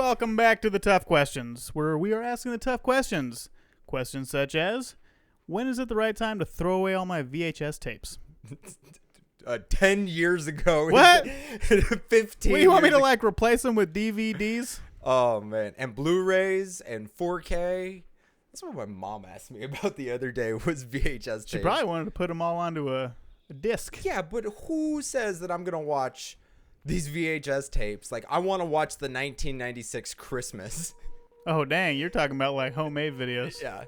Welcome back to the Tough Questions, where we are asking the tough questions. Questions such as, when is it the right time to throw away all my VHS tapes? 10 years ago. What? 15 What, you want me years to, replace them with DVDs? Oh, man. And Blu-rays and 4K. That's what my mom asked me about the other day was VHS tapes. She probably wanted to put them all onto a disc. Yeah, but who says that I'm going to watch these VHS tapes? Like, I want to watch the 1996 Christmas. Oh, dang. You're talking about, homemade videos. Yeah.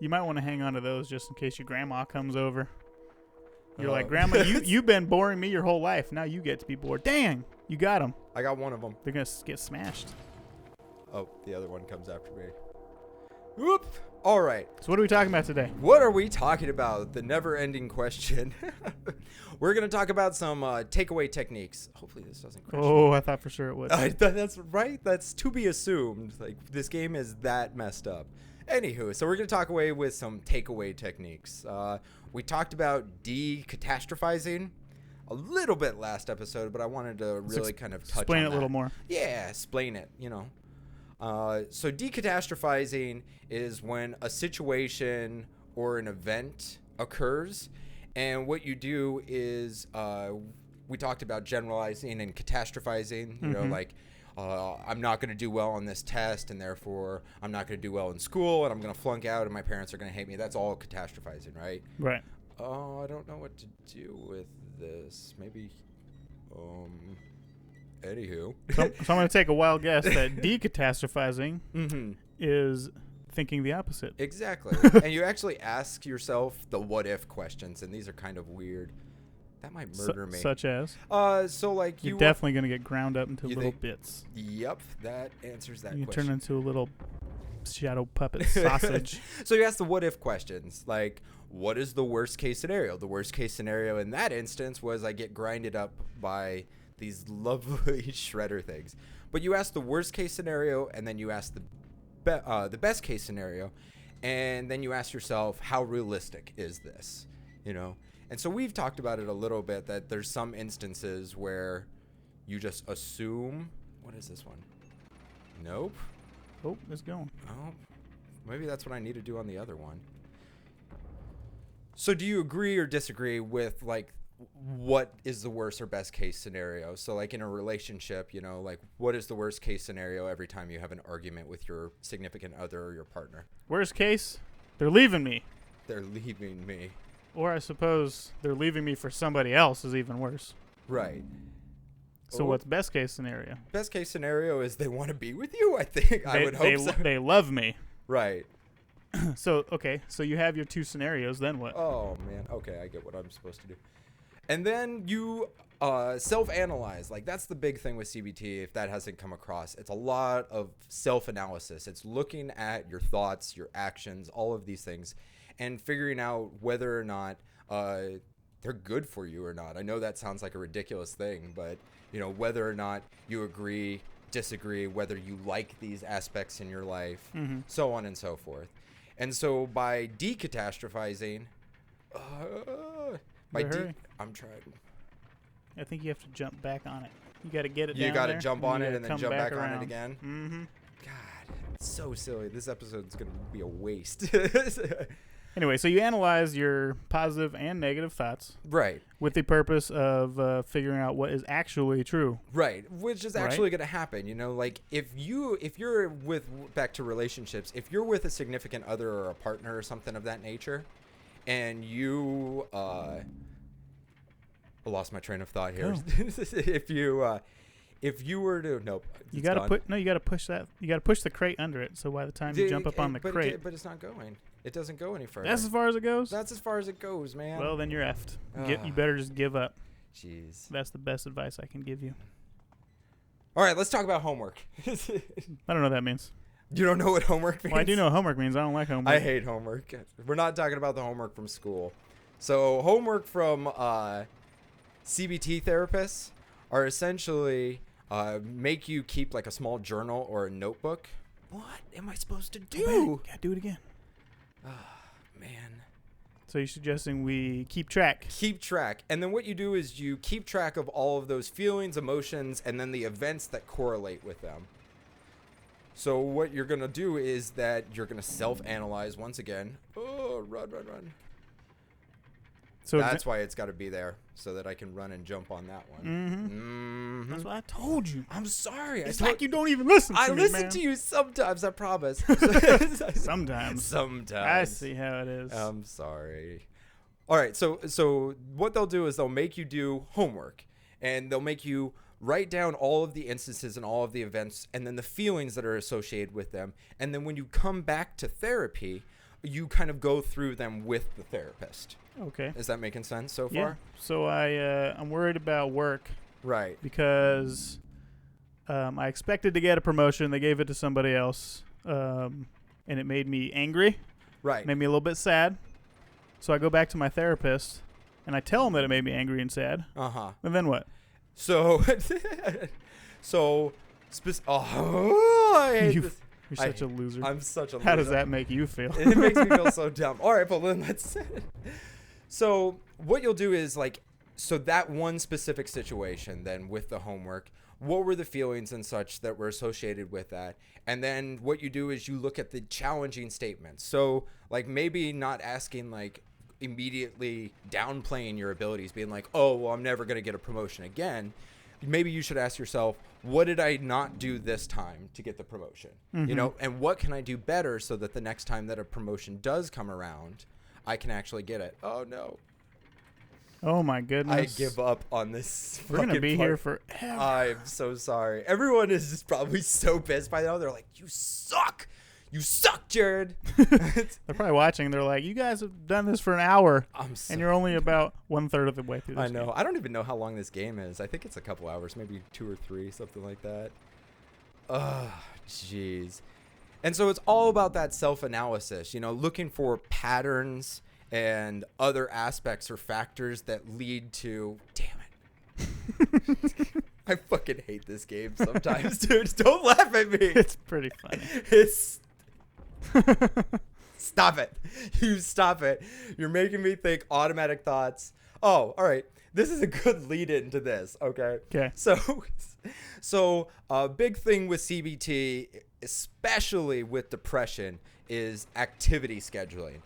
You might want to hang on to those just in case your grandma comes over. You're like, Grandma, you've been boring me your whole life. Now you get to be bored. Dang, you got them. I got one of them. They're going to get smashed. Oh, the other one comes after me. Whoop. All right. So what are we talking about today? What are we talking about? The never-ending question. We're going to talk about some takeaway techniques. Hopefully this doesn't crash. Oh, I thought for sure it would. That's right. That's to be assumed. Like, this game is that messed up. Anywho, so we're going to talk away with some takeaway techniques. We talked about decatastrophizing a little bit last episode, but I wanted to really kind of touch on explain it that. a little more. Yeah, explain it, So decatastrophizing is when a situation or an event occurs, and what you do is we talked about generalizing and catastrophizing, I'm not going to do well on this test, and therefore I'm not going to do well in school, and I'm going to flunk out, and my parents are going to hate me. That's all catastrophizing, right? Right. Oh, I don't know what to do with this. Maybe, anywho. So I'm going to take a wild guess that decatastrophizing is thinking the opposite. Exactly. And you actually ask yourself the what-if questions, and these are kind of weird. That might murder me. Such as? You're definitely going to get ground up into little bits. Yep, that answers that you question. Turn into a little shadow puppet sausage. So you ask the what-if questions, like, what is the worst-case scenario? The worst-case scenario in that instance was I get grinded up by these lovely shredder things. But you ask the worst-case scenario, and then you ask the best-case scenario, and then you ask yourself, how realistic is this? And so we've talked about it a little bit, that there's some instances where you just assume. What is this one? Nope. Oh, it's going. Oh, maybe that's what I need to do on the other one. So do you agree or disagree with, what is the worst or best case scenario? So, in a relationship, what is the worst case scenario every time you have an argument with your significant other or your partner? Worst case, they're leaving me. They're leaving me. Or I suppose they're leaving me for somebody else is even worse. Right. So what's best case scenario? Best case scenario is they want to be with you, I think. I would hope so. They love me. Right. So you have your two scenarios, then what? Oh, man. Okay, I get what I'm supposed to do. And then you self-analyze. That's the big thing with CBT, if that hasn't come across. It's a lot of self-analysis. It's looking at your thoughts, your actions, all of these things, and figuring out whether or not they're good for you or not. I know that sounds like a ridiculous thing, but, whether or not you agree, disagree, whether you like these aspects in your life, so on and so forth. And so by decatastrophizing, I'm trying. I think you have to jump back on it. You got to get it down You got to there, jump on it and then jump back around. on it again? Mm-hmm. God, it's so silly. This episode's going to be a waste. Anyway, so you analyze your positive and negative thoughts. Right. With the purpose of figuring out what is actually true. Right. Which is actually going to happen. If you're with, back to relationships, if you're with a significant other or a partner or something of that nature, and you, I lost my train of thought here. Oh. If you were to, nope. You got to push that. You got to push the crate under it. So by the time you jump up on the crate. But it's not going. It doesn't go any further. That's as far as it goes? That's as far as it goes, man. Well, then you're effed. You better just give up. Jeez. That's the best advice I can give you. All right, let's talk about homework. I don't know what that means. You don't know what homework means? Well, I do know what homework means. I don't like homework. I hate homework. We're not talking about the homework from school. So homework from CBT therapists are essentially make you keep a small journal or a notebook. What am I supposed to do? Gotta do it again. Oh, man. So you're suggesting we keep track? Keep track. And then what you do is you keep track of all of those feelings, emotions, and then the events that correlate with them. So what you're going to do is that you're going to self-analyze once again. Oh, run. So that's why it's got to be there, so that I can run and jump on that one. That's what I told you. I'm sorry. It's like you don't even listen to I me, listen man. to you sometimes, I promise. Sometimes. I see how it is. I'm sorry. All right, so what they'll do is they'll make you do homework, and they'll make you write down all of the instances and all of the events and then the feelings that are associated with them. And then when you come back to therapy, you kind of go through them with the therapist. Okay. Is that making sense so far? Yeah. So I'm worried about work. Right. Because I expected to get a promotion. They gave it to somebody else. And it made me angry. Right. Made me a little bit sad. So I go back to my therapist and I tell him that it made me angry and sad. Uh-huh. And then what? So, I hate this. You're such a loser. I'm such a loser. How does that make you feel? It makes me feel so dumb. All right, but then let's. So what you'll do is so that one specific situation, then with the homework, what were the feelings and such that were associated with that? And then what you do is you look at the challenging statements. So maybe not asking immediately downplaying your abilities, being like, oh, well, I'm never going to get a promotion again. Maybe you should ask yourself, what did I not do this time to get the promotion? Mm-hmm. And what can I do better so that the next time that a promotion does come around, I can actually get it? Oh, no. Oh, my goodness. I give up on this. We're going to be here forever. I'm so sorry. Everyone is just probably so pissed by now. They're like, you suck. You suck, Jared. They're probably watching. They're like, you guys have done this for an hour. And you're only about 1/3 of the way through this I know. game. I don't even know how long this game is. I think it's a couple hours, maybe 2 or 3, something like that. Oh, jeez. And so it's all about that self-analysis, looking for patterns and other aspects or factors that lead to, damn it. I fucking hate this game sometimes, dude. Don't laugh at me. It's pretty funny. Stop it. You stop it. You're making me think automatic thoughts. Oh, all right. This is a good lead into this, okay? Okay. So a big thing with CBT, especially with depression, is activity scheduling.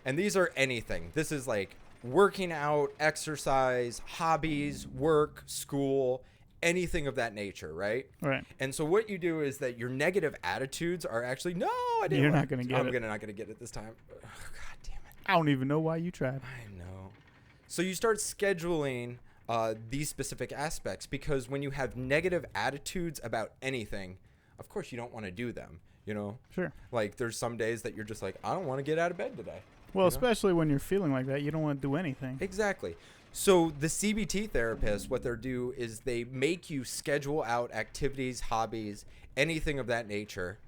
And these are anything. This is like working out, exercise, hobbies, work, school, anything of that nature, right? Right. And so what you do is that your negative attitudes are actually, no, I didn't. You're not going to get it. I'm not going to get it this time. Oh, God damn it. I don't even know why you tried. I know. So you start scheduling these specific aspects, because when you have negative attitudes about anything, of course you don't want to do them, Sure. Like there's some days that you're just like, I don't want to get out of bed today. Well, especially when you're feeling like that, you don't want to do anything. Exactly. So the CBT therapists, what they do is they make you schedule out activities, hobbies, anything of that nature.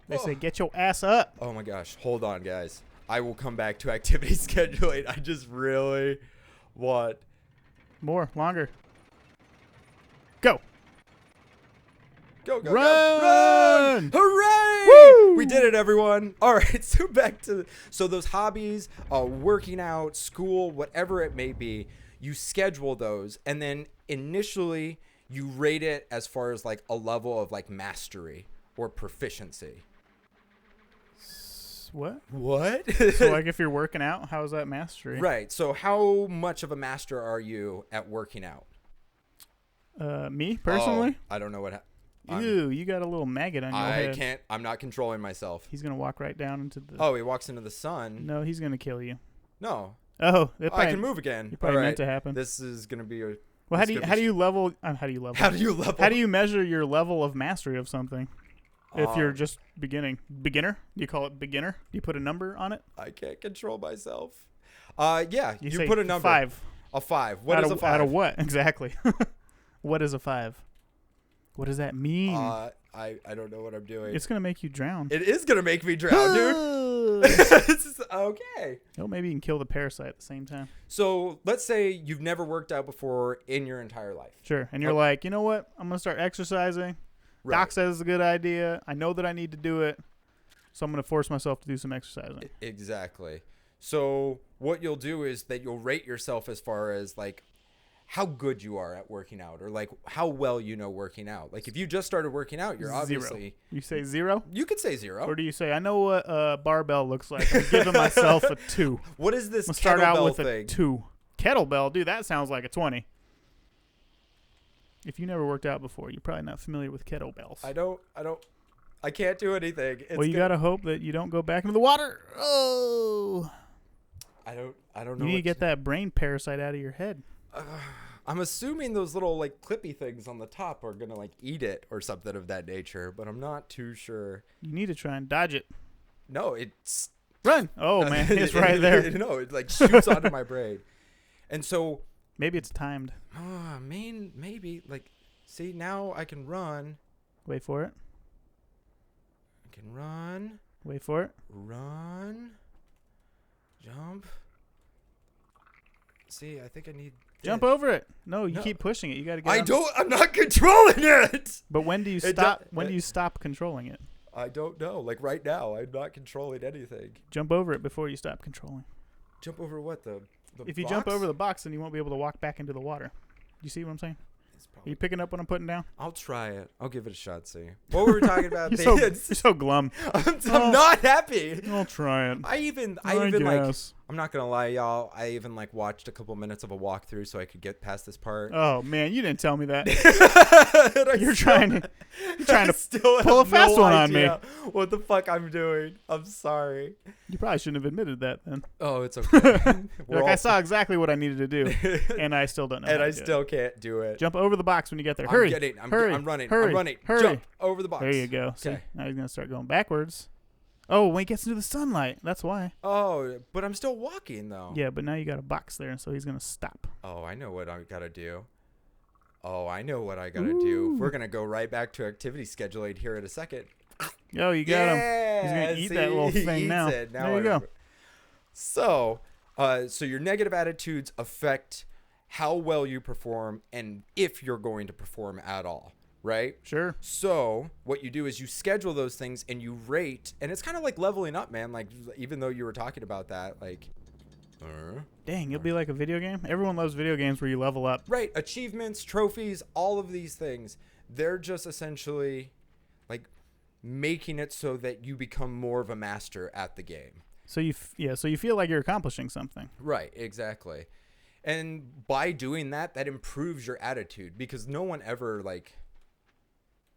They say, get your ass up. Oh my gosh. Hold on, guys. I will come back to activity scheduling. I just really want Longer. Go. Go, go, Run! go. Hooray! Woo! We did it, everyone. All right, so back to those hobbies, working out, school, whatever it may be, you schedule those, and then initially you rate it as far as a level of mastery or proficiency. What? So if you're working out, how is that mastery? Right. So how much of a master are you at working out? Me personally? I don't know what. Ew, you got a little maggot on your head. I can't. I'm not controlling myself. He's gonna walk right down into the. Oh, he walks into the sun. No, he's gonna kill you. No. Oh, I can move again. It probably meant to happen. This is gonna be a. Well, how do you level? How do you measure your level of mastery of something? If you're just beginner? Do you call it beginner? Do you put a number on it? I can't control myself. Yeah, you put a number. 5. A 5. What is a 5? Out of what exactly? What is a 5? What does that mean? I don't know what I'm doing. It's gonna make you drown. It is gonna make me drown, dude. Okay. Oh, maybe you can kill the parasite at the same time. So let's say you've never worked out before in your entire life. Sure, and you're like, you know what? I'm gonna start exercising. Right. Doc says it's a good idea. I know that I need to do it, so I'm gonna force myself to do some exercising. Exactly. So what you'll do is that you'll rate yourself as far as how good you are at working out, or like how well you know working out. Like if you just started working out, you're obviously 0. You say 0? You could say 0. Or do you say, I know what a barbell looks like. I'm giving myself a 2. What is this I'm start out with thing? a 2. Kettlebell, dude, that sounds like a 20. If you never worked out before, you're probably not familiar with kettlebells. I can't do anything. Well, you gotta hope that you don't go back into the water. Oh. I don't know. You need to get that brain parasite out of your head. I'm assuming those little like clippy things on the top are gonna like eat it or something of that nature, but I'm not too sure. You need to try and dodge it. No, it's run. Oh man, it's right there. No, it like shoots onto my brain, and so maybe it's timed. Maybe like, see now I can run. Wait for it. I can run. Wait for it. Run. Jump. See, I think I need. Jump over it. No, you keep pushing it. You got to get. I'm not controlling it. But when do you stop? When do you stop controlling it? I don't know. Like right now, I'm not controlling anything. Jump over it before you stop controlling. Jump over what? The if you box? jump over the box, then you won't be able to walk back into the water. You see what I'm saying? Are you picking up what I'm putting down? I'll try it. I'll give it a shot. See what were we talking about? You're so glum. I'm not happy. I'll try it. I even like. I'm not gonna lie, y'all. I even like watched a couple minutes of a walkthrough so I could get past this part. Oh man, you didn't tell me that. You're trying to pull a fast one on me. What the fuck I'm doing? I'm sorry. You probably shouldn't have admitted that then. Oh, it's okay. Like I saw exactly what I needed to do, and I still don't know. And I still can't do it. Jump over the box when you get there. Hurry! I'm running. Hurry! I'm running. Hurry! Jump over the box. There you go. Okay. See, now he's gonna start going backwards. Oh, when he gets into the sunlight, that's why. Oh, but I'm still walking though. Yeah, but now you got a box there, so he's gonna stop. Oh, I know what I gotta do. Do. We're gonna go right back to activity scheduling here in a second. Oh, you got him. He's gonna eat that little thing now. There you go. So your negative attitudes affect how well you perform and if you're going to perform at all. Right? Sure. So what you do is you schedule those things and you rate, and it's kind of like leveling up, man. Like even though you were talking about that, like, dang, it'll be like a video game. Everyone loves video games where you level up. Right? Achievements, trophies, all of these things. They're just essentially like making it so that you become more of a master at the game. So you feel like you're accomplishing something. Right? Exactly. And by doing that, that improves your attitude because no one ever like.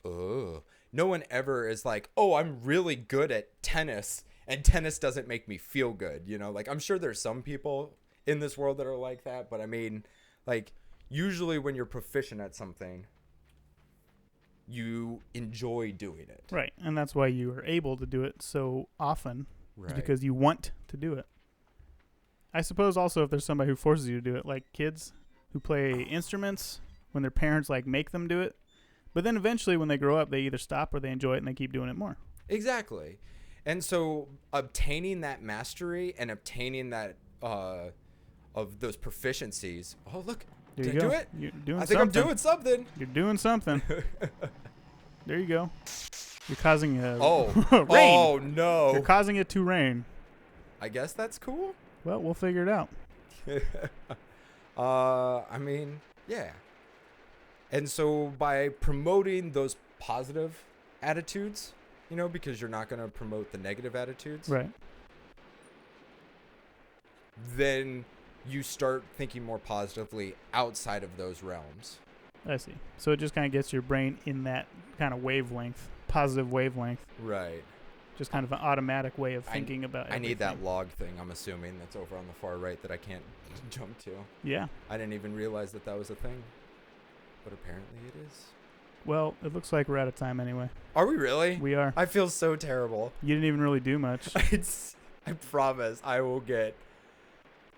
No one ever is like, oh, I'm really good at tennis and tennis doesn't make me feel good. You know, like I'm sure there's some people in this world that are like that. But I mean, like usually when you're proficient at something, you enjoy doing it. Right. And that's why you are able to do it so often. Right. Because you want to do it. I suppose also if there's somebody who forces you to do it, like kids who play instruments when their parents like make them do it. But then eventually when they grow up, they either stop or they enjoy it and they keep doing it more. Exactly. And so obtaining that mastery and obtaining that of those proficiencies. Oh, look. Did I do it? You're doing I think something. I'm doing something. You're doing something. There you go. You're causing rain. Oh, no. You're causing it to rain. I guess that's cool. Well, we'll figure it out. I mean, yeah. And so by promoting those positive attitudes, you know, because you're not going to promote the negative attitudes. Right. Then you start thinking more positively outside of those realms. I see. So it just kind of gets your brain in that kind of wavelength, positive wavelength. Right. Just kind of an automatic way of thinking about everything. I need that log thing, I'm assuming, that's over on the far right that I can't jump to. Yeah. I didn't even realize that was a thing. But apparently it is. Well, it looks like we're out of time anyway. Are we really? We are. I feel so terrible. You didn't even really do much. I promise I will get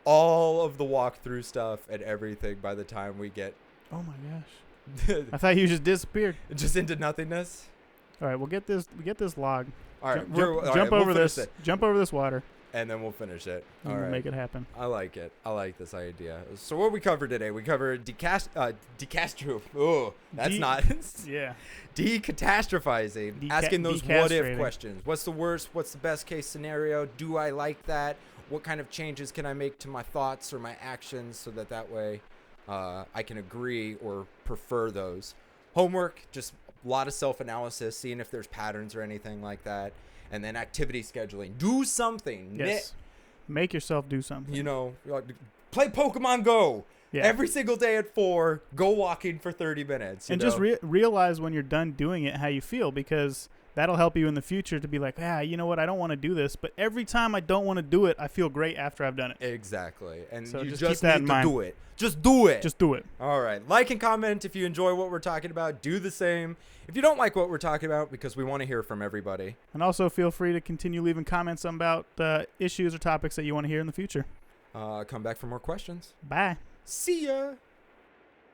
all of the walkthrough stuff and everything by the time we get. Oh my gosh. I thought you just disappeared. Just into nothingness. All right, we'll get this log. All right, jump over this. Jump over this water. And then we'll finish it. All right. Make it happen. I like it. I like this idea. So what we covered today? We covered decastro. Oh, that's not. Yeah. Decatastrophizing. Asking those what-if questions. What's the worst? What's the best case scenario? Do I like that? What kind of changes can I make to my thoughts or my actions so that way I can agree or prefer those. Homework, just a lot of self-analysis, seeing if there's patterns or anything like that. And then activity scheduling. Do something. Yes. Make yourself do something. You know, play Pokemon Go. Yeah. Every single day at 4, go walking for 30 minutes. And just realize when you're done doing it how you feel, because that'll help you in the future to be like, you know what, I don't want to do this, but every time I don't want to do it, I feel great after I've done it. Exactly. And So you just just keep that need in to mind. do it. Just do it. Just do it. All right. Like and comment if you enjoy what we're talking about. Do the same. If you don't like what we're talking about, because we want to hear from everybody. And also feel free to continue leaving comments about issues or topics that you want to hear in the future. Come back for more questions. Bye. See ya.